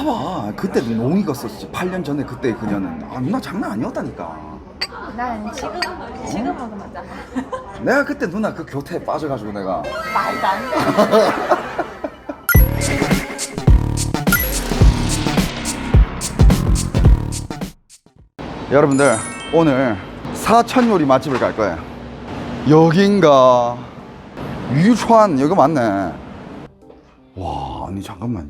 봐봐 그때도 농 익었었지 8년 전에 그때 그녀는 아 누나 장난 아니었다니까. 난 지금 먹으면 돼. 내가 그때 누나 그 교태에 빠져가지고 내가 말도 안 돼. 여러분들 오늘 사천 요리 맛집을 갈 거예요. 여긴가? 유川여기 맞네. 와 아니 잠깐만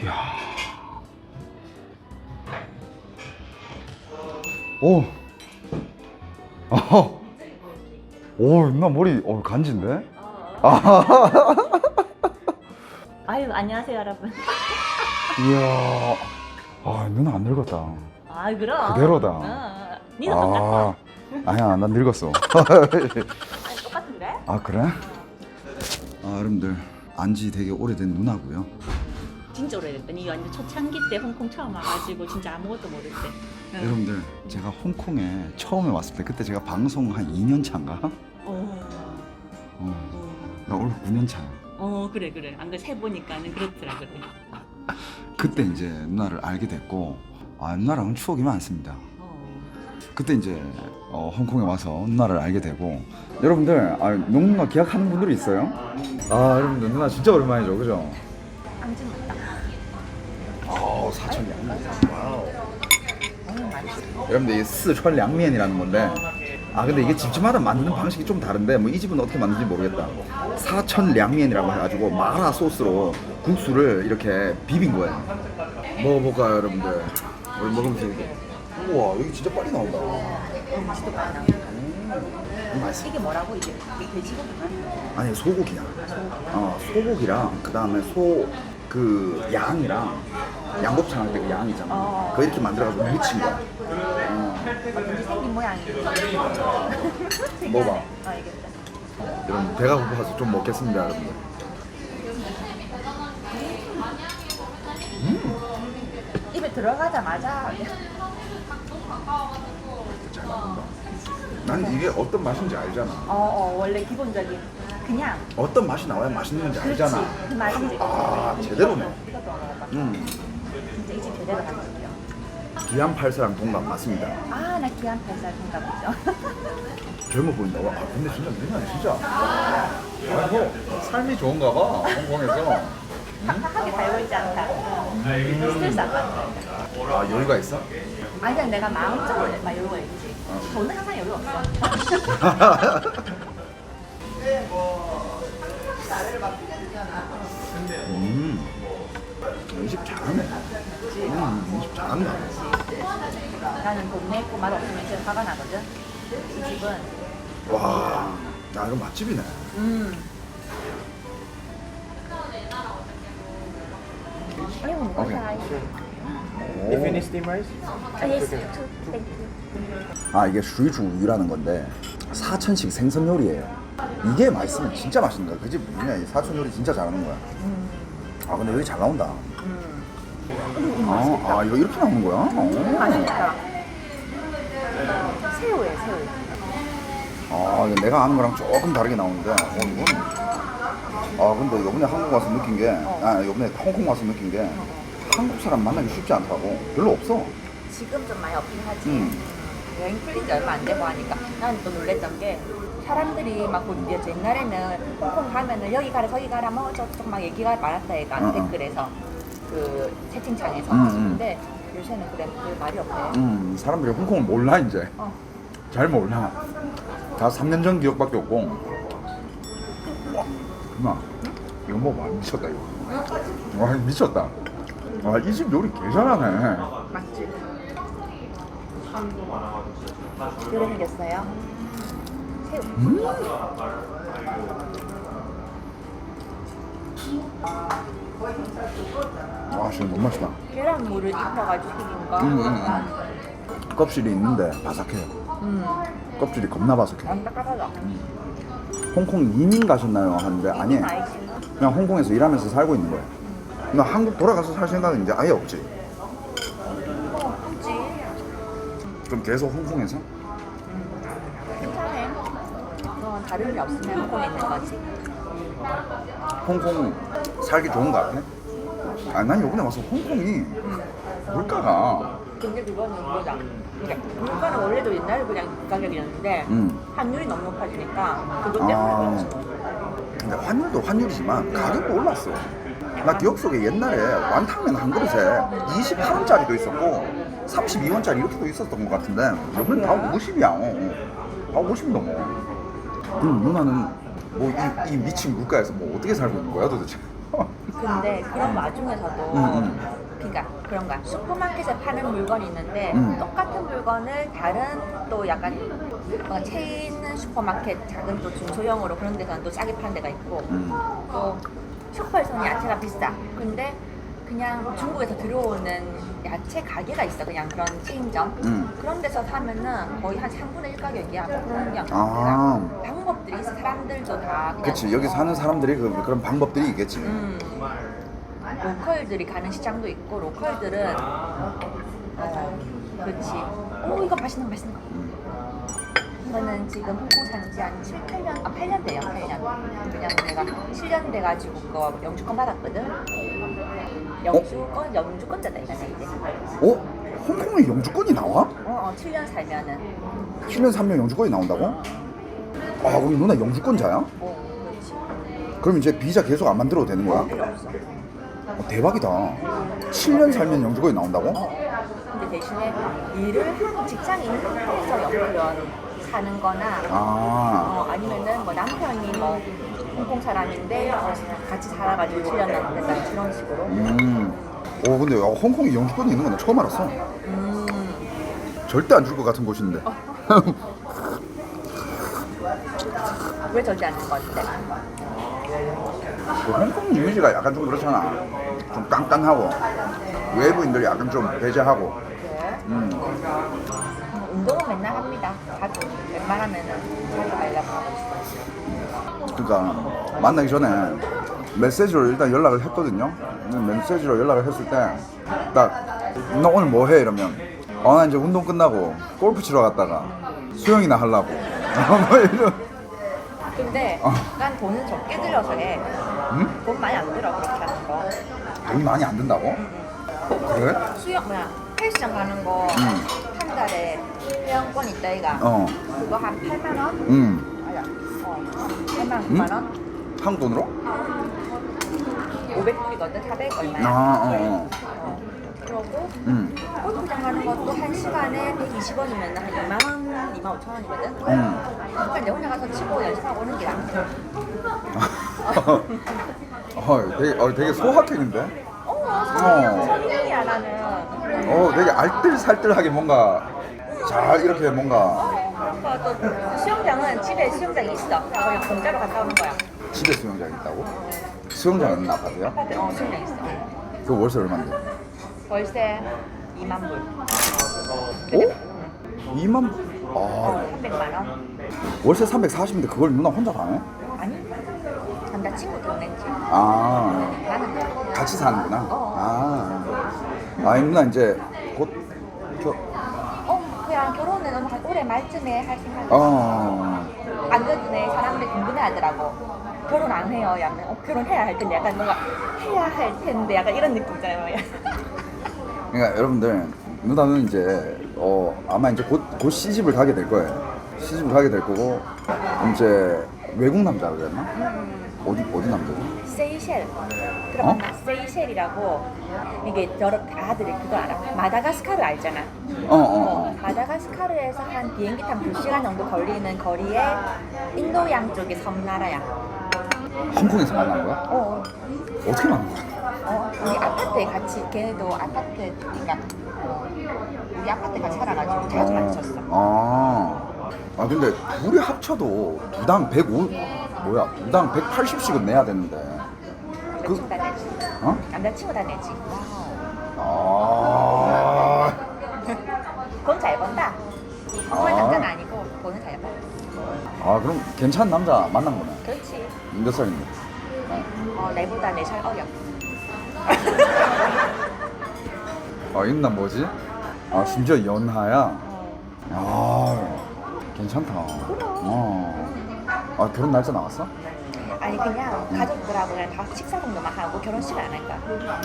이야 오 아하 오 누나 머리 간지인데? 아유 안녕하세요 여러분. 이야 아 누나 안 늙었다. 아 그럼. 그대로다. 니도 똑같아. 아니야 난 늙었어. 아니 똑같은데? 아 그래? 여러분들 안지 되게 오래된 누나고요. 진짜 오래됐다. 니 완전 초창기 때 홍콩 처음 와가지고 진짜 아무것도 모를 때. 응. 여러분들 제가 홍콩에 처음에 왔을 때 그때 제가 방송 한 2년 차인가? 나 올해 9년 차야. 그래. 안 그래 세보니까는 그렇더라 그래. 그때 이제 누나를 알게 됐고 누나랑은 추억이 많습니다. 그때 이제 홍콩에 와서 누나를 알게 되고 여러분들 농누나 기억하는 분들이 있어요? 여러분들 누나 진짜 오랜만이죠 그죠? 앙증 맞다. 사천 량면. 와우. 여러분들 이게 스촨 량면이라는 건데 근데 이게 집집마다 만드는 방식이 좀 다른데 뭐 이 집은 어떻게 만드는지 모르겠다. 사천 량면이라고 해가지고 마라 소스로 국수를 이렇게 비빈 거예요. 먹어볼까요 여러분들? 우리 먹으면서 이게 우와 여기 진짜 빨리 나온다. 진짜 많이 나와. 맛있어. 이게 뭐라고 이게 돼지고기가? 아니 소고기야. 소고기랑 그 다음에 그 양이랑 양곱창 할 때 그 양 있잖아. 그거 이렇게 만들어가지고 무친 거야. 어쩐지 생긴 모양이. 먹어봐. 알겠다. 여러분 배가 고파서 좀 먹겠습니다 여러분들. 입에 들어가자마자 잘 나온다. 난 이게 어떤 맛인지 알잖아. 원래 기본적인 그냥 어떤 맛이 나와야 맛있는 건지 알잖아. 그 맛이지. 제대로네. 이것도 먹어봐. 진짜 이 집 제대로 한 집이야. 기안 8사랑 동갑 맞습니다. 나 기안 8살 동갑이죠. 젊어 보인다. 근데 진짜 누나 진짜. 삶이 좋은가 봐 홍콩에서. 팍팍하게 살고 있지 않다. 스트레스 안 받는다. 여유가 있어? 그냥 내가 마음적으로 막 여유가 있지. 저는 항상 여유 없어. 이 집 잘하네. 이 집 잘한다. 나는 돈 내고 맛 없으면 진짜 화가 나거든. 이 집은 와, 이거 맛집이네. 아이고 뭐 오케이. You finish steam rice? 예스. 땡큐. 이게 슈이주유라는 건데 사천식 생선 요리예요. 이게 맛있으면 진짜 맛있는 거야. 그 집 뭐냐, 이 사천 요리 진짜 잘하는 거야. 근데 여기 잘 나온다. 이거 이렇게 나오는 거야? 맛있다. 새우에 새우. 이거 내가 아는 거랑 조금 다르게 나오는데, 이건. 근데 이번에 한국 와서 느낀 게, 이번에 홍콩 와서 느낀 게, 한국 사람 만나기 쉽지 않다고. 별로 없어. 지금 좀 많이 없긴 하지. 여행 풀린 지 얼마 안 되고 하니까 나는 또 놀랬던 게 사람들이 막 이제 옛날에는 홍콩 가면은 여기 가라 저기 가라 뭐 저쪽 막 얘기가 많았다 얘가 댓글에서 그 채팅창에서 근데 요새는 그래 그 말이 없대. 사람들이 홍콩을 몰라, 이제. 잘 몰라. 다 3년 전 기억밖에 없고. 와, 누나, 이거 먹어봐. 미쳤다, 이거. 와, 미쳤다. 이 집 요리 개 잘하네. 맞지? 이렇게 생겼어요. 새우. 진짜 너무 맛있다. 계란물을 입혀가지고 튀긴 거. 껍질이 있는데 바삭해요. 껍질이 겁나 바삭해. 완전 까다로워. 홍콩 이민 가셨나요? 하는데 아니에요. 그냥 홍콩에서 일하면서 살고 있는 거예요. 나 한국 돌아가서 살 생각은 이제 아예 없지. 그치? 그럼 계속 홍콩에서? 괜찮아. 너 다른 일 없으면 홍콩에 있는 거지. 홍콩 살기 좋은 거 같아? 아, 난 요번에 와서 홍콩이 물가가 근데 그거는 그거다. 그러니까 물가는 원래도 옛날에 그냥 가격이었는데 환율이 너무 높아지니까 그것 때문에 그렇지. 근데 환율도 환율이지만 가격도 올랐어. 나 기억 속에 옛날에 완탕면 한 그릇에 28원짜리도 있었고 32원짜리 이렇게도 있었던 것 같은데 요번엔 다 50이야. 다 50 넘어. 그럼 누나는 뭐 이 미친 물가에서 뭐 어떻게 살고 있는 거야 도대체? 근데 그런 와중에서도 그러니까 그런 거야. 슈퍼마켓에 파는 물건이 있는데 똑같은 물건을 다른 또 약간 뭔가 체인 슈퍼마켓 작은 또 중소형으로 그런 데서는 또 싸게 파는 데가 있고 또 슈퍼에서는 야채가 비싸. 근데 그냥 중국에서 들어오는 야채 가게가 있어. 그냥 그런 체인점. 그런 데서 사면은 거의 한 3분의 1 가격이야. 그런 게 아. 방법들이 있어. 사람들도 다 그냥 그치, 여기 사는 사람들이 그런 방법들이 있겠지. 로컬들이 가는 시장도 있고 로컬들은 그렇지. 오 이거 맛있는 거. 이거는 지금 홍콩 산지 한 7, 8년, 8년 돼요, 8년. 왜냐면 내가 7년 돼가지고 그거 영주권 받았거든. 영주권자다 이거네 이제. 홍콩에 영주권이 나와? 7년 살면은. 7년 3년 영주권이 나온다고? 아, 그럼 누나 영주권자야? 그렇지. 그럼 이제 비자 계속 안 만들어도 되는 거야? 필요 없어. 대박이다. 7년 살면 영주권이 나온다고? 근데 대신에 일을 하고 직장이 있는 상태에서 영주권 사는 거나 아니면은 뭐 남편이 뭐 홍콩 사람인데 같이 살아가지고 7년 됐다 그런 식으로. 근데 홍콩에 영주권이 있는 건 나 처음 알았어. 절대 안 줄 것 같은 곳인데. 왜 절대 안 하는 건데? 그 홍콩 이미지가 약간 좀 그렇잖아. 좀 깡깡하고 외부인들 약간 좀 배제하고. 그래? 운동은 맨날 합니다. 자주 웬만하면은 자주 가려고 하고 있어. 그러니까 만나기 전에 메시지로 일단 연락을 했거든요. 메시지로 연락을 했을 때 딱 너 오늘 뭐 해? 이러면 나 이제 운동 끝나고 골프 치러 갔다가 수영이나 하려고. 뭐 이런. 근데 난 돈은 적게 들여서 해. 돈 많이 안 들어 그렇게 하는 거. 돈이 많이 안 든다고? 그래? 수영 헬스장 가는 거 한 달에 회원권 있다 이가. 그거 한 8만 원? 아니야. 8만 9만 원? 한국 돈으로? 500불이거든. 400 얼마야? 그러고 골프장 가는 것도 한 시간에 120원이면 한 2만 원, 2만 5천 원이거든. 그러니까 이제 혼자 가서 치고 연습하고 오는 게 나아. 되게 소확행인데? 성인이야 나는. 되게 알뜰살뜰하게 뭔가 잘 이렇게 뭔가 그러니까 또 수영장은 집에 수영장이 있어. 그냥 공짜로 갔다 오는 거야. 집에 수영장이 있다고? 수영장 있는 아파트야? 아파트 수영장 있어. 그 월세 얼마인데? 월세 2만 불. 오? 2만? 300만 원. 월세 340인데 그걸 누나 혼자 다 해? 아니 남자친구 돈 냈지. 나는 그냥. 같이 사는구나. 누나 이제 곧 그냥 결혼은 한 올해 말쯤에 할 생각이야. 안 그래도 내 사람들이 궁금해하더라고. 결혼 안 해요? 약간 결혼해야 할 텐데 약간 뭔가 해야 할 텐데 약간 이런 느낌 있잖아요. 그러니까 여러분들 누나는 이제 아마 이제 곧 시집을 가게 될 거예요. 시집을 가게 될 거고 이제 외국 남자라 그랬나? 어디 남자지? 세이셸 들어봤나? 세이셸이라고 이게 여러 아들이 그거 알아? 마다가스카르 알잖아. 마다가스카르에서 한 비행기 타면 2시간 정도 걸리는 거리에 인도양 쪽의 섬나라야. 홍콩에서 만난 거야? 어떻게 만난 거야? 우리 아파트에 같이 걔네도 아파트 그러니까 우리 아파트 같이 살아가지고 자주 마주쳤어. 근데 둘이 합쳐도 두당 180씩은 내야 되는데. 남자친구 다 내지. 남자친구 다 내지. 돈 잘 번다. 정말 남자는 아니고 돈은 잘 번. 그럼 괜찮은 남자 만난 거네. 그렇지. 몇 살인데? 내보다 4살 어려. 있나 뭐지? 심지어 연하야? 괜찮다. 결혼 날짜 나왔어? 아니 그냥 가족들하고 그냥 다 식사 정도만 하고 결혼식을 안 할까?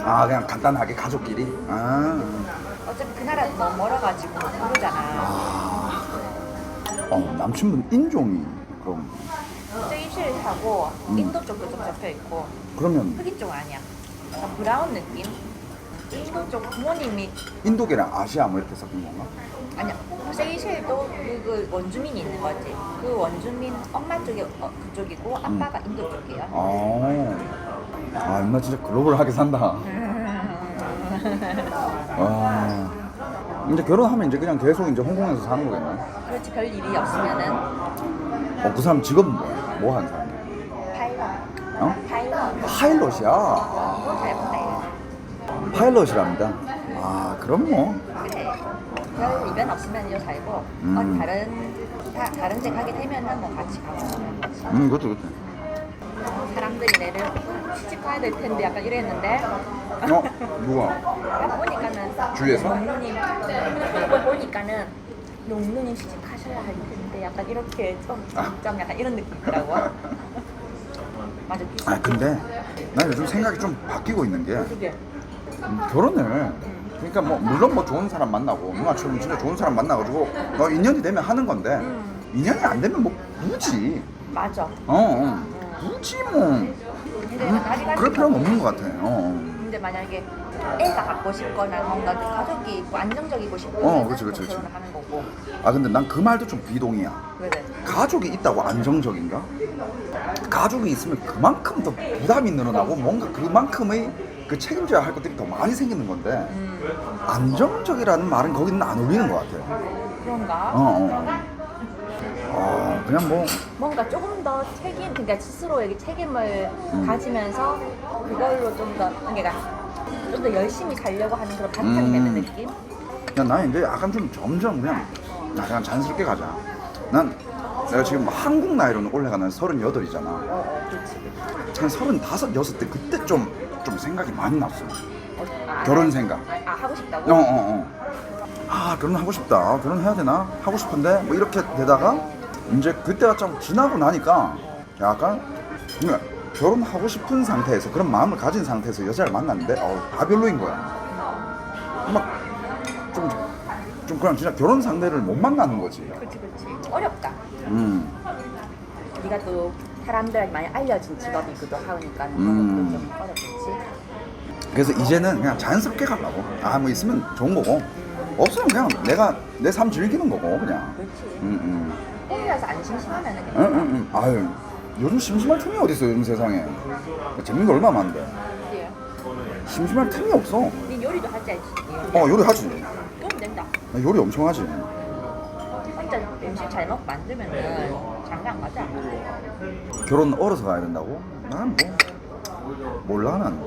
아 그냥 간단하게 가족끼리. 아. 어차피 그 나라 너무 멀어가지고 모르잖아. 남친분 인종이 그럼 세이셸하고 인도 쪽도 좀 잡혀 있고 그러면 흑인 쪽은 아니야. 약간 브라운 느낌. 인도 쪽 부모님이 인도계랑 아시아 뭐 이렇게 섞인 건가? 아니야. 세이셸도 그 원주민이 있는 거지. 그 원주민 엄마 쪽이 그쪽이고 아빠가 인도 쪽이야. 나 진짜 글로벌하게 산다. 이제 결혼하면 이제 그냥 계속 이제 홍콩에서 사는 거겠네. 그렇지 별 일이 없으면은 그 사람 직업은 뭐야? 뭐 하는 사람이야? 파일럿. 어? 파일럿. 파일럿이야. 잘 본다. 파일럿이랍니다. 그럼 뭐. 그래. 별 이변 없으면 이거 살고 다른 데 가게 되면은 뭐 같이 가고 하는 거지. 그것도. 사람들이 내를 시집 가야 될 텐데 약간 이랬는데 누가? 보니까는 주위에서? 농누님 이거 보니까는 농누님 시집 가셔야 할 텐데 약간 이렇게 좀 약간 이런 느낌이더라고. 맞아. 근데 난 요즘 생각이 좀 바뀌고 있는 게 어떻게? 결혼을 그러니까 뭐 물론 뭐 좋은 사람 만나고 누나처럼 진짜 좋은 사람 만나가지고 인연이 되면 하는 건데 인연이 안 되면 뭐 굳이 맞아. 굳이 뭐 근데 나중에 그럴 필요는 없는 것 같아. 근데 만약에 애가 갖고 싶거나 뭔가 가족이 있고 안정적이고 싶으면 그치. 결혼을 하는 거고. 근데 난 그 말도 좀 비동의야. 왜? 가족이 있다고 안정적인가? 가족이 있으면 그만큼 더 부담이 늘어나고 뭔가 그만큼의 그 책임져야 할 것들이 더 많이 생기는 건데 안정적이라는 말은 거기는 안 어울리는 것 같아. 그런가? 그냥 뭐 뭔가 조금 더 그러니까 스스로에게 책임을 가지면서 그걸로 좀 더 열심히 살려고 하는 그런 바탕이 되는 느낌? 그냥 나는 이제 약간 좀 점점 그냥 자연스럽게 가자. 내가 지금 한국 나이로는 올라가는 38이잖아. 그렇지. 한 35, 6 때 그때 좀 생각이 많이 났어. 결혼 생각. 하고 싶다고? 결혼하고 싶다. 결혼해야 되나? 하고 싶은데 뭐 이렇게 되다가 이제 그때가 좀 지나고 나니까 약간 그냥 결혼하고 싶은 상태에서 그런 마음을 가진 상태에서 여자를 만났는데 다 별로인 거야. 막 좀 그냥 진짜 결혼 상대를 못 만나는 거지. 그렇지. 어렵다. 네가 또 사람들한테 많이 알려진 직업이기도 하니까 그것도 좀 어렵겠지. 그래서 이제는 그냥 자연스럽게 가려고. 뭐 있으면 좋은 거고 없으면 그냥 내가 내 삶 즐기는 거고 그냥. 그렇지. 혼자서 안 심심하면 그냥. 요즘 심심할 틈이 어딨어 요즘 세상에. 재밌는 거 얼마나 많은데. 그치. 심심할 틈이 없어. 네 요리도 할 줄 알지? 요리하지. 그럼 된다. 나 요리 엄청 하지. 혼자 음식 잘 먹고 만들면은 장난 안 가자. 결혼 어려서 가야 된다고? 난 몰라 난.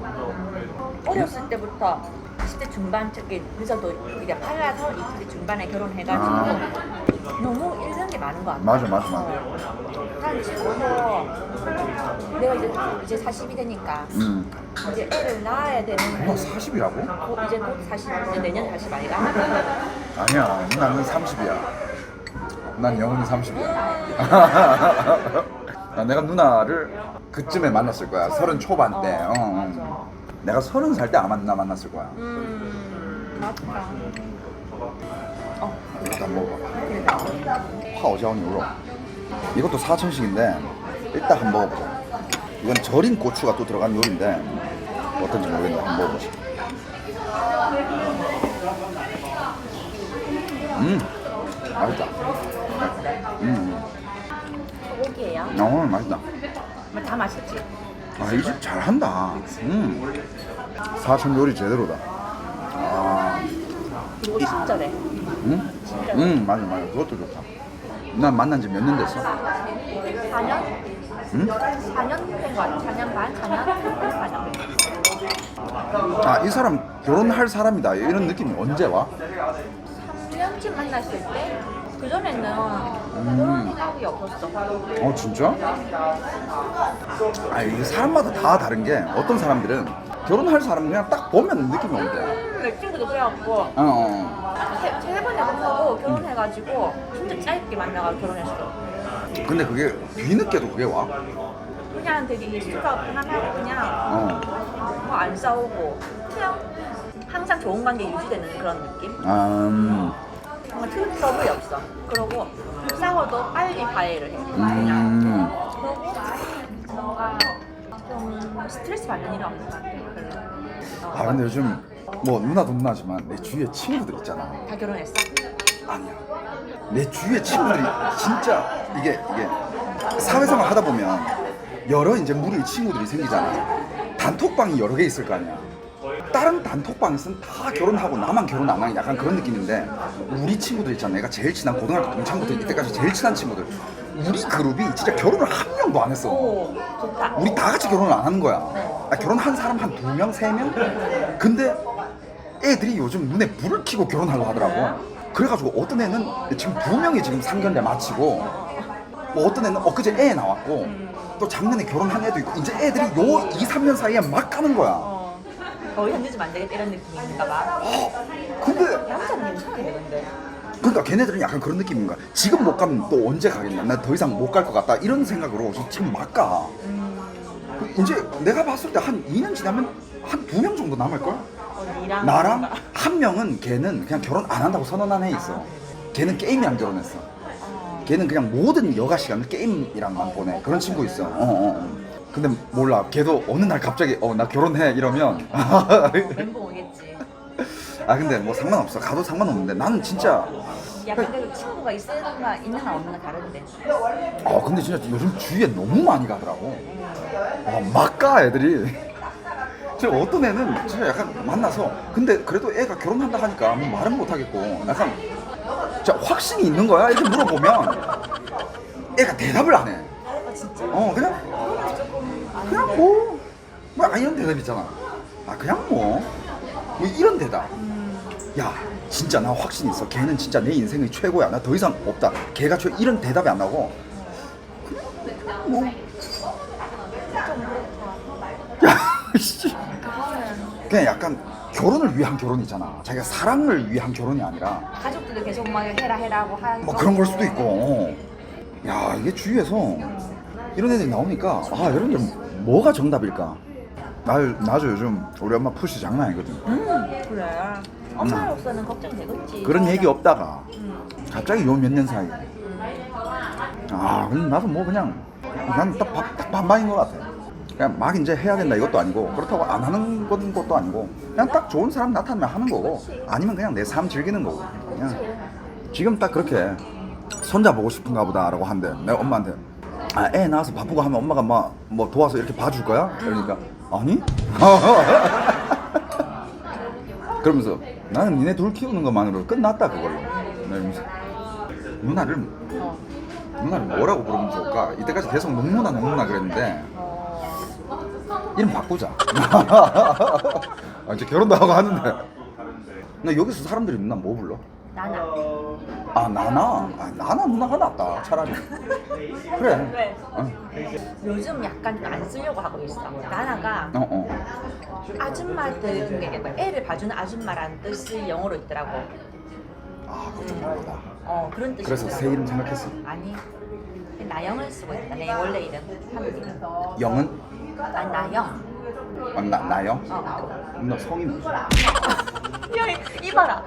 어렸을 때부터 20대 중반 특히 늦어도 이게 20대 중반에 결혼해가지고 너무 잃는 게 많은 것 같아. 맞아. 난 지금도 내가 이제 40이 되니까 이제 애를 낳아야 되는 40이라고? 이제 곧 40, 이제 내년 40 아니가? 아니야, 나는 30이야. 난 영원히 30이야. 내가 누나를 그쯤에 만났을 거야. 30 초반 때. 내가 30살 때 아마 누나 만났을 거야. 맞다. 이것도 한번 먹어봐. 파오지ao牛肉. 이것도 4,000원씩인데 일단 한번 먹어보자. 이건 절인 고추가 또 들어간 요리인데 어떤지 모르겠는데 한번 먹어보자. 맛있다. 소고기예요? 맛있다. 다 맛있지? 이 집 잘한다. 4천 요리 제대로다. 그리고 친절해. 맞아. 그것도 좋다. 난 만난 지 몇 년 됐어? 4년? 4년 된 거 같아. 4년 반? 4년? 이 사람 결혼할 사람이다 이런 느낌이 언제 와? 3년쯤 만났을 때? 그전에는 결혼 생각이 없었어. 진짜? 이게 사람마다 다 다른 게 어떤 사람들은 결혼할 사람은 그냥 딱 보면 느낌이 온대. 내 친구도 그래갖고 세 번에 만나고 결혼해가지고 진짜 짧게 만나가지고 결혼했어. 근데 그게 뒤늦게도 그게 와? 그냥 되게 일수가 편안하고 그냥 어. 뭐 안 싸우고 그냥 항상 좋은 관계 유지되는 그런 느낌? 뭔가 트러블이 없어. 그러고 싸워도 빨리 화해를 해. 그냥. 그러고 뭔가 좀 스트레스 받는 일은 없는 것 같아. 별로. 아 근데 요즘 뭐 누나도 누나지만 내 주위에 친구들 있잖아. 다 결혼했어? 아니야. 내 주위에 친구들이 진짜 이게 사회생활 하다 보면 여러 이제 무리의 친구들이 생기잖아. 단톡방이 여러 개 있을 거 아니야. 다른 단톡방 있으면 다 결혼하고 나만 결혼 안 하는 약간 그런 느낌인데 우리 친구들 있잖아. 내가 제일 친한 고등학교 동창부터 이때까지 제일 친한 친구들. 우리 그룹이 진짜 결혼을 한 명도 안 했어. 오, 좋다. 우리 다 같이 결혼을 안 하는 거야. 아, 결혼한 사람 한 2명, 3명? 근데 애들이 요즘 눈에 불을 켜고 결혼하려고 하더라고. 그래가지고 어떤 애는 지금 2명이 지금 상견례 마치고 뭐 어떤 애는 엊그제 애 낳았고 또 작년에 결혼한 애도 있고 이제 애들이 요 2, 3년 사이에 막 가는 거야. 거의 현지좀 안 되겠다 이런 느낌인가 봐. 근데 남자는 괜찮겠네 근데. 그러니까 걔네들은 약간 그런 느낌인 거야. 지금 못 가면 또 언제 가겠냐. 나 더 이상 못 갈 것 같다. 이런 생각으로 지금 막 가. 이제 내가 봤을 때 한 2년 지나면 한 2명 정도 남을걸? 니랑 나랑 한 명은 걔는 그냥 결혼 안 한다고 선언한 애 있어. 걔는 게임이랑 결혼했어. 걔는 그냥 모든 여가 시간을 게임이랑만 보내. 그런 친구 있어. 근데 몰라. 걔도 어느 날 갑자기 나 결혼해 이러면 멘붕 오겠지. 아 근데 뭐 상관없어. 가도 상관없는데 나는 진짜 약간 그 친구가 있으나 있느나 없느나 다른데. 근데 진짜 요즘 주위에 너무 많이 가더라고. 막 가 애들이. 진짜 어떤 애는 진짜 약간 만나서 근데 그래도 애가 결혼한다 하니까 뭐 말은 못 하겠고 약간 진짜 확신이 있는 거야. 이렇게 물어보면 애가 대답을 안 해. 아 진짜? 그냥 이런 대답 있잖아. 그냥 뭐 이런 대답. 야 진짜 나 확신 있어. 걔는 진짜 내 인생의 최고야. 나 더 이상 없다. 걔가 이런 대답이 안 나고 그냥 뭐 씨. 그냥 약간 결혼을 위한 결혼이잖아. 자기가 사랑을 위한 결혼이 아니라 가족들도 계속 막 해라고 하는 뭐 그런 걸 수도 있고. 야 이게 주위에서 이런 애들이 나오니까 여러분들 뭐가 정답일까? 나도 요즘 우리 엄마 푸시 장난 아니거든. 그래. 엄마로서는 걱정이 되겠지. 그런 얘기 없다가 갑자기 요 몇 년 사이. 그럼 나도 뭐 그냥 난 딱 반반인 것 같아. 그냥 막 이제 해야 된다 이것도 아니고 그렇다고 안 하는 것도 아니고 그냥 딱 좋은 사람 나타나면 하는 거고 아니면 그냥 내 삶 즐기는 거고. 그냥 지금 딱 그렇게 손자 보고 싶은가 보다라고 한대. 내가 엄마한테 애 낳아서 바쁘고 하면 엄마가 뭐 도와서 이렇게 봐줄 거야? 그러니까 아니? 그러면서 나는 니네 둘 키우는 것만으로 끝났다 그걸로. 이러면서 누나를 뭐라고 부르면 좋을까? 이때까지 계속 농누나 그랬는데 이름 바꾸자. 이제 결혼도 하고 하는데 나 여기서 사람들이 누나 뭐 불러? 나나. 나나? 나나 누나가 낫다 차라리. 그래. 왜? 요즘 약간 안 쓰려고 하고 있어. 나나가 아줌마들 중에 애를 봐주는 아줌마라는 뜻이 영어로 있더라고. 그거 좀 모르다. 그런 뜻이 그래서 새 이름 생각했어. 아니 나영을 쓰고 있다. 내 원래 이름 한국 이름. 영은? 나영. 나영? 어. 누나 성이 뭐지? 야, 이봐라.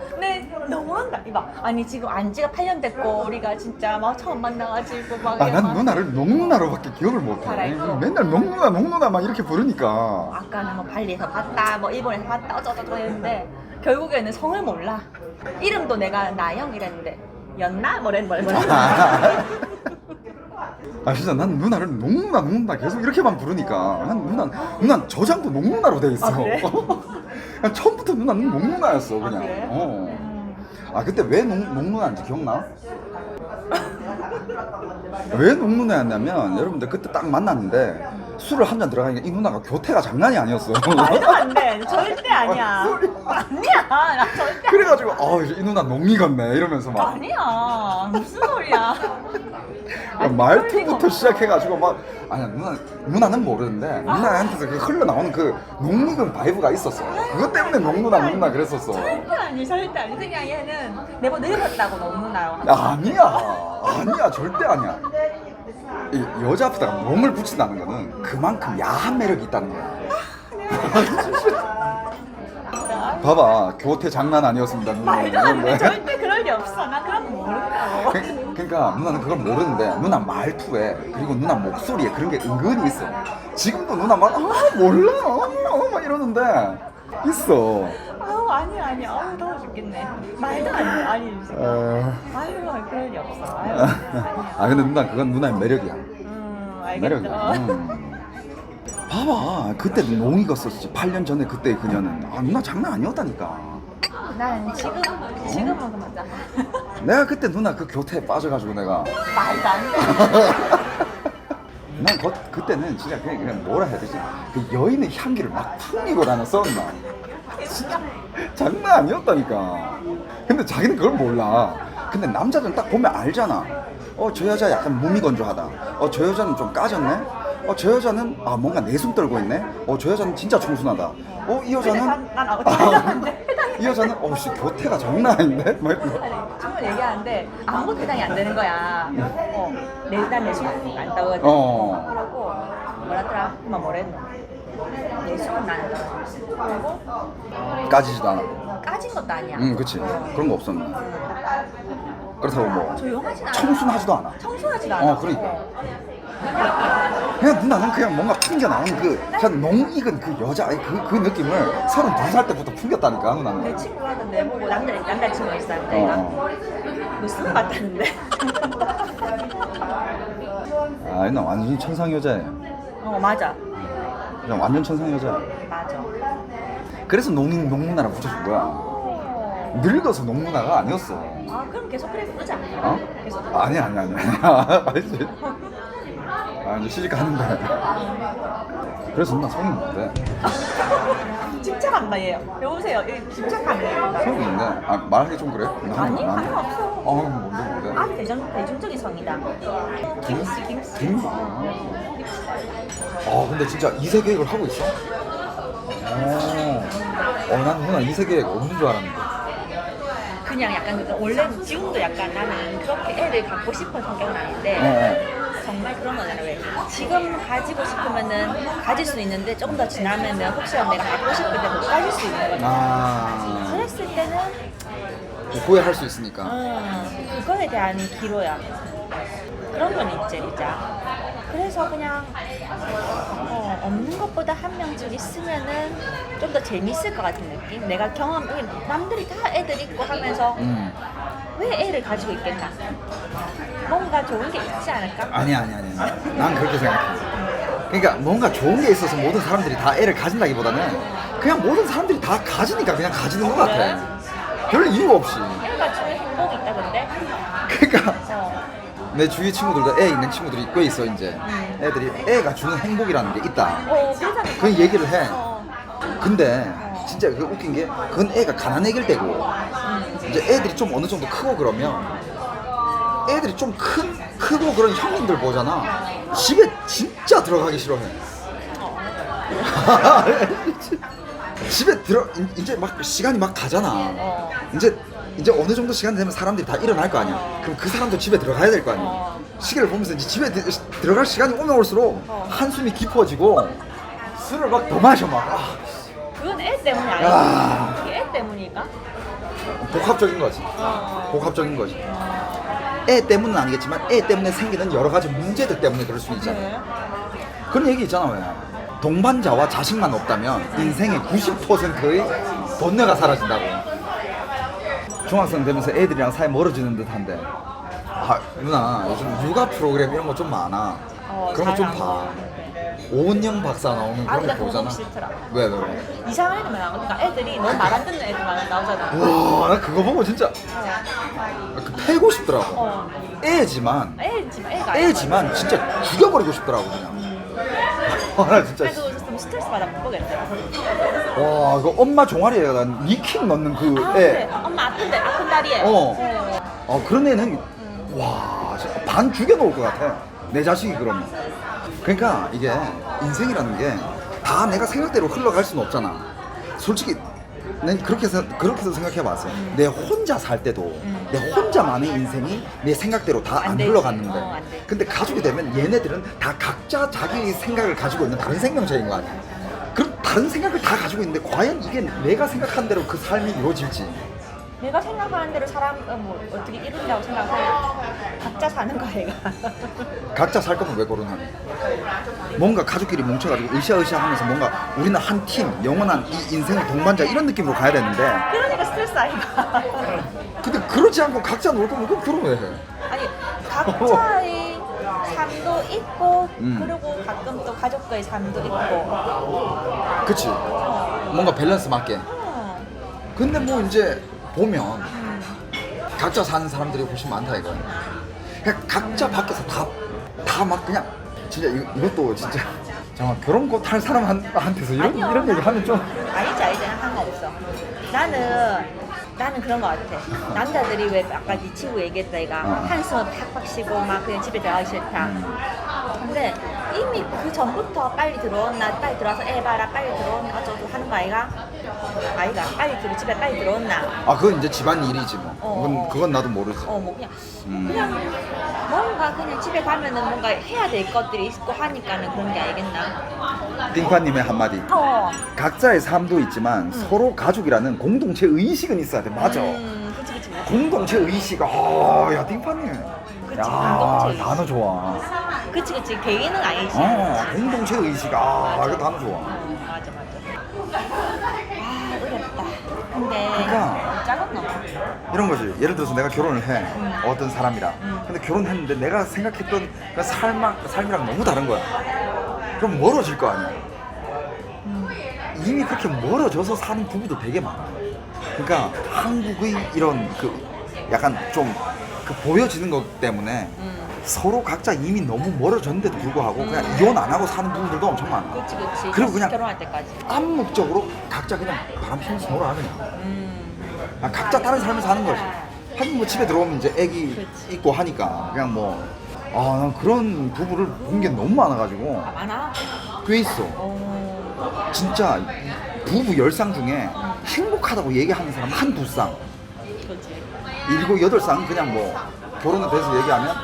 너무한다. 이봐. 아니 지금 안지가 8년 됐고 우리가 진짜 막 처음 만나가지고 막. 난 누나를 농누나로밖에 기억을 못해. 살아있어. 맨날 농누나 막 이렇게 부르니까. 아까는 뭐 발리에서 봤다, 뭐 일본에서 봤다, 어쩌고저쩌고 했는데 결국에는 성을 몰라. 이름도 내가 나영 이랬는데 였나? 뭐래. 진짜 난 누나를 농누나 계속 이렇게만 부르니까 누나 저장도 농누나로 돼 있어. 그래? 그냥 처음부터 누나는 농누나였어 그냥. 그래? 그때 왜 농누나인지 기억나? 왜 농누나였냐면 여러분들 그때 딱 만났는데 술을 한 잔 들어가니까 이 누나가 교태가 장난이 아니었어. 말도 안 돼. 절대 아니야. 아니야. 나 절대 그래가지고 이 누나 농이 같네 이러면서 막 아니야. 무슨 소리야. 말투부터 시작해가지고 막 아니야 누나는 모르는데 누나한테서 그 흘러나오는 그 농익은 바이브가 있었어. 그것 때문에 농누나 그랬었어. 절대 아니. 그냥 얘는 내가 늙었다고 너무 나요. 아니야 절대 아니야. 이 여자 앞에다가 몸을 붙인다는 거는 그만큼 야한 매력이 있다는 거야. 봐봐, 교태 장난 아니었습니다. 누나. 말도 안 돼. 절대 그럴 리 없어. 나 그런 거 모른다고. 그러니까 누나는 그걸 모르는데 누나 말투에 그리고 누나 목소리에 그런 게 은근히 있어. 지금도 누나 막 몰라 막 이러는데 있어. 아우 아니야. 아우 더워 죽겠네. 말도 안 돼. 아니 아유 그럴 리 없어. 아유 아니야. 아 근데 누나 그건 누나의 매력이야. 알겠어. 매력이야. 봐봐, 그때 농이가 썼지. 8년 전에 그때 그녀는 누나 장난 아니었다니까. 난 지금은 맞아. 내가 그때 누나 그 교태에 빠져가지고 내가 말도 안 돼. 난 그때는 진짜 그냥 뭐라 해야 되지? 그 여인의 향기를 막 풍기고 다녔어 누나. 진짜 장난 아니었다니까. 근데 자기는 그걸 몰라. 근데 남자들은 딱 보면 알잖아. 저 여자 약간 무미건조하다. 저 여자는 좀 까졌네. 저 여자는 뭔가 내숭 떨고 있네. 저 여자는 진짜 청순하다. 이 여자는 난 아무것도 해당한데. 이 여자는 씨 교태가 장난 아닌데? 막 이러고. 친구 얘기하는데 아무것도 해당이 안 되는 거야. 난 내숭이 안 따거든. 그러고 뭐라더라? 엄마 뭐랬노? 내숭은 나는 그리고 까지지도 않아. 까진 것도 아니야. 그치. 그런 거 없었나. 그렇다고 뭐 조용하진 않아. 청순하지도 않아. 청순하지도 않아. 그러니까. 그냥 누나는 그냥 뭔가 풍겨 나오는 그냥 농익은 그 여자 그 느낌을 32살 때부터 풍겼다니까 누나는. 내 친구가 내보고 남자친구가 있었는데 내가 무슨 것 같다는데. 누나 완전 천상 여자예요. 맞아. 그냥 완전 천상 여자야. 맞아. 그래서 농누나라 붙여준 거야. 늙어서 농누나가 아니었어. 그럼 계속 그래 부르자. 계속. 아니야. 알지? 이제 시집 가는데. 그래서 누나 성인 뭔데? 집착한다 얘. 여보세요. 얘 집착하네. 성인 뭔데? 말하기 좀 그래? 아니 상관없어. 뭔데? 대중적인 성이다. 김씨. 김? 근데 진짜 2세 계획을 하고 있어? 난 누나 2세 계획 없는 줄 알았는데. 그냥 약간 원래 지금도 약간 나는 그렇게 애를 갖고 싶은 성격은 아닌데 정말 그런 거잖아. 왜 지금 가지고 싶으면은 가질 수 있는데 조금 더 지나면은 혹시나 내가 갖고 싶을 때 못 가질 수 있는 거잖아. 그랬을 때는 후회할 수 있으니까. 그거에 대한 기로야. 그런 건 있지 진짜. 그래서 그냥 없는 것보다 한 명쯤 있으면은 좀 더 재밌을 것 같은 느낌? 내가 남들이 다 애들 있고 하면서 왜 애를 가지고 있겠나? 뭔가 좋은 게 있지 않을까? 아니야. 난 그렇게 생각해. 그러니까 뭔가 좋은 게 있어서 모든 사람들이 다 애를 가진다기보다는 그냥 모든 사람들이 다 가지니까 그냥 가지는 것 같아. 별 이유 없이. 애가 주는 행복이 있다 근데? 그러니까 내 주위 친구들도 애 있는 친구들이 꽤 있어 이제. 애들이 애가 주는 행복이라는 게 있다. 그래서 그 얘기를 해. 근데 진짜 그 웃긴 게 그건 애가 가난해길 때고 이제 애들이 좀 어느 정도 크고 그러면 애들이 좀 크고 그런 형님들 보잖아. 집에 진짜 들어가기 싫어해. 집에 이제 막 시간이 막 가잖아. 이제 어느 정도 시간 되면 사람들이 다 일어날 거 아니야. 그럼 그 사람도 집에 들어가야 될 거 아니야. 시계를 보면서 이제 집에 들어갈 시간이 오면 올수록 한숨이 깊어지고 술을 막 더 마셔 막. 그건 애 때문이 아니야. 그게 애 때문일까? 복합적인 거지. 복합적인 거지. 애 때문은 아니겠지만 애 때문에 생기는 여러 가지 문제들 때문에 그럴 수 있잖아. 그런 얘기 있잖아. 왜 동반자와 자식만 없다면 인생의 90%의 번뇌가 사라진다고. 중학생 되면서 애들이랑 사이 멀어지는 듯한데 누나 요즘 육아 프로그램 이런 거 좀 많아. 그런 거 좀 봐. 오은영 박사 나오는 그런 거 보잖아. 싫더라. 왜? 이상한 애들만 나오고 그러니까 애들이 너무 말 안 듣는 애들만 나오잖아. 와, 나 그거 보고 진짜 패고 싶더라고. 애지만 애가 진짜 죽여버리고 싶더라고 그냥. 나 진짜. 그래도 좀 스트레스 받아 못 보겠대. 와, 이거 엄마 종아리에 난 니킥 넣는 그 애. 그래. 엄마 아픈 다리에. 그런 애는 와, 진짜 반 죽여놓을 것 같아. 내 자식이 그러면. 그러니까 이게 인생이라는 게 다 내가 생각대로 흘러갈 수는 없잖아. 솔직히 난 그렇게도 생각해봤어요. 내 혼자 살 때도 내 혼자만의 인생이 내 생각대로 다 안 안 되지. 흘러갔는데 안 돼. 근데 가족이 되면 얘네들은 다 각자 자기 생각을 가지고 있는 다른 생명체인 거 아니야. 그럼 다른 생각을 다 가지고 있는데 과연 이게 내가 생각한 대로 그 삶이 이루어질지. 내가 생각하는 대로 사람 뭐 어떻게 이룬다고 생각해? 각자 사는 거 아이가. 각자 살 거면 왜 결혼하니? 뭔가 가족끼리 뭉쳐가지고 으쌰으쌰 하면서 뭔가 우리는 한 팀, 영원한 이 인생의 동반자 이런 느낌으로 가야 되는데 그러니까 스트레스 아이가. 근데 그러지 않고 각자 놀 거면 그럼 결혼 왜 해? 아니 각자의 삶도 있고 음. 그리고 가끔 또 가족과의 삶도 있고. 그치? 뭔가 밸런스 맞게. 근데 뭐 이제 보면 각자 사는 사람들이 훨씬 많다 이거야. 그냥 각자 밖에서 다 막 그냥 진짜 이것도 진짜 정말 결혼 곧 할 사람한테서 이런 얘기 하면 좀 알지 난 상관없어. 나는 그런 거 같아. 남자들이 왜 아까 네 친구 얘기했다 이가 한숨을 팍팍 쉬고 막 그냥 집에 들어가기 싫다. 근데 이미 그 전부터 빨리 들어온나 빨리 들어와서 애 봐라 빨리 들어온나 어쩌고 하는 거 아이가 집에 빨리 들어온나. 아 그건 이제 집안 일이지 뭐. 그건 나도 모르지. 뭐 그냥 뭔가 그냥 집에 가면은 뭔가 해야 될 것들이 있고 하니까는 그런 게 아니겠나. 띵파님의 한마디. 각자의 삶도 있지만 서로 가족이라는 공동체 의식은 있어야 돼. 맞아. 그치. 공동체 의식. 야 띵파님. 그치, 야 공동체 의식. 단어 좋아. 그치 개인은 아니지. 공동체 의식. 이거 단어 좋아. 맞아. 어렵다. 근데 그러니까. 작은 놈. 이런 거지. 예를 들어서 내가 결혼을 해. 어떤 사람이랑. 근데 결혼했는데 내가 생각했던 그 삶이랑 너무 다른 거야. 그럼 멀어질 거 아니야. 이미 그렇게 멀어져서 사는 부부도 되게 많아. 그러니까 한국의 이런 그 약간 좀 그 보여지는 것 때문에 서로 각자 이미 너무 멀어졌는데도 불구하고 그냥 이혼 안 하고 사는 부부들도 엄청 많아. 그치. 그리고 그냥 결혼할 때까지. 암묵적으로 각자 그냥 바람 피면서 놀아 그냥. 각자 다른 삶을 사는 거지. 하긴 뭐 집에 들어오면 이제 애기 그치. 있고 하니까 그냥 뭐 난 그런 부부를 본 게 너무 많아가지고 많아? 꽤 있어. 진짜 부부 10쌍 중에 행복하다고 얘기하는 사람 한두 쌍. 그치. 7, 8쌍 그냥 뭐 결혼에 대해서 얘기하면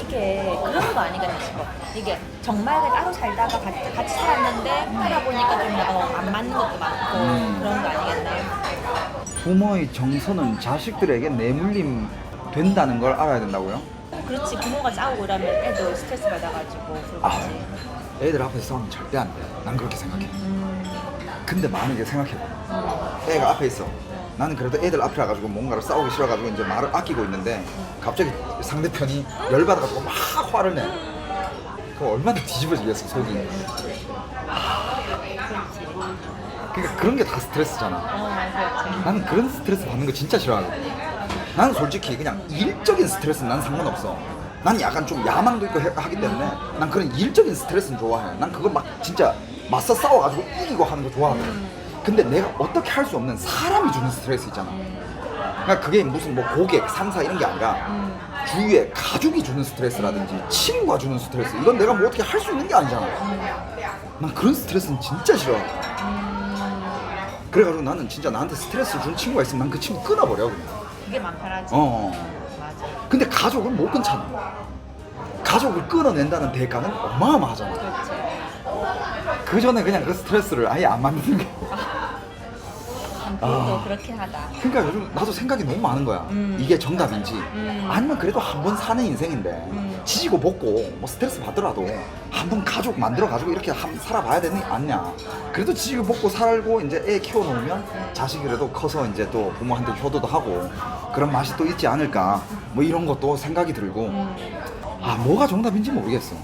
이게 그런 거 아닌가 싶어. 이게 정말 따로 살다가 같이 살았는데 살아보니까 좀 약간 안 맞는 것도 많고 그런 거 아니겠네. 부모의 정서는 자식들에게 내물림 된다는 걸 알아야 된다고요? 그렇지. 부모가 싸우고 이러면 애도 스트레스 받아가지고 그렇지. 애들 앞에서 싸우면 절대 안 돼. 난 그렇게 생각해. 근데 만약에 생각해봐. 애가 앞에 있어. 나는 그래도 애들 앞이라 가지고 뭔가를 싸우기 싫어가지고 이제 말을 아끼고 있는데 갑자기 상대편이 열받아가지고 막 화를 내. 그럼 얼마나 뒤집어지겠어 속이. 그러니까 그런 게 다 스트레스잖아. 그렇지. 나는 그런 스트레스 받는 거 진짜 싫어하거든. 나는 솔직히 그냥 일적인 스트레스는 난 상관없어. 난 약간 좀 야망도 있고 하기 때문에 난 그런 일적인 스트레스는 좋아해. 난 그거 막 진짜 맞서 싸워가지고 이기고 하는 거 좋아하거든. 근데 내가 어떻게 할 수 없는 사람이 주는 스트레스 있잖아. 그러니까 그게 무슨 뭐 고객, 상사 이런 게 아니라 주위에 가족이 주는 스트레스라든지 친구가 주는 스트레스 이건 내가 뭐 어떻게 할 수 있는 게 아니잖아. 난 그런 스트레스는 진짜 싫어해. 그래가지고 나는 진짜 나한테 스트레스 준 친구가 있으면 난 그 친구 끊어버려 그냥. 그게 마음 편하지. 맞아. 근데 가족은 못 끊잖아. 가족을 끊어낸다는 대가는 어마어마하잖아. 그렇지. 그 전에 그냥 그 스트레스를 아예 안 만드는 게. 그것도 그렇긴 하다. 그러니까 요즘 나도 생각이 너무 많은 거야. 이게 정답인지 아니면 그래도 한 번 사는 인생인데 지지고 볶고 뭐 스트레스 받더라도 한 번 가족 만들어가지고 이렇게 살아봐야 되는 게 아니냐. 그래도 지지고 볶고 살고 이제 애 키워놓으면 자식이라도 커서 이제 또 부모한테 효도도 하고 그런 맛이 또 있지 않을까 뭐 이런 것도 생각이 들고 뭐가 정답인지 모르겠어.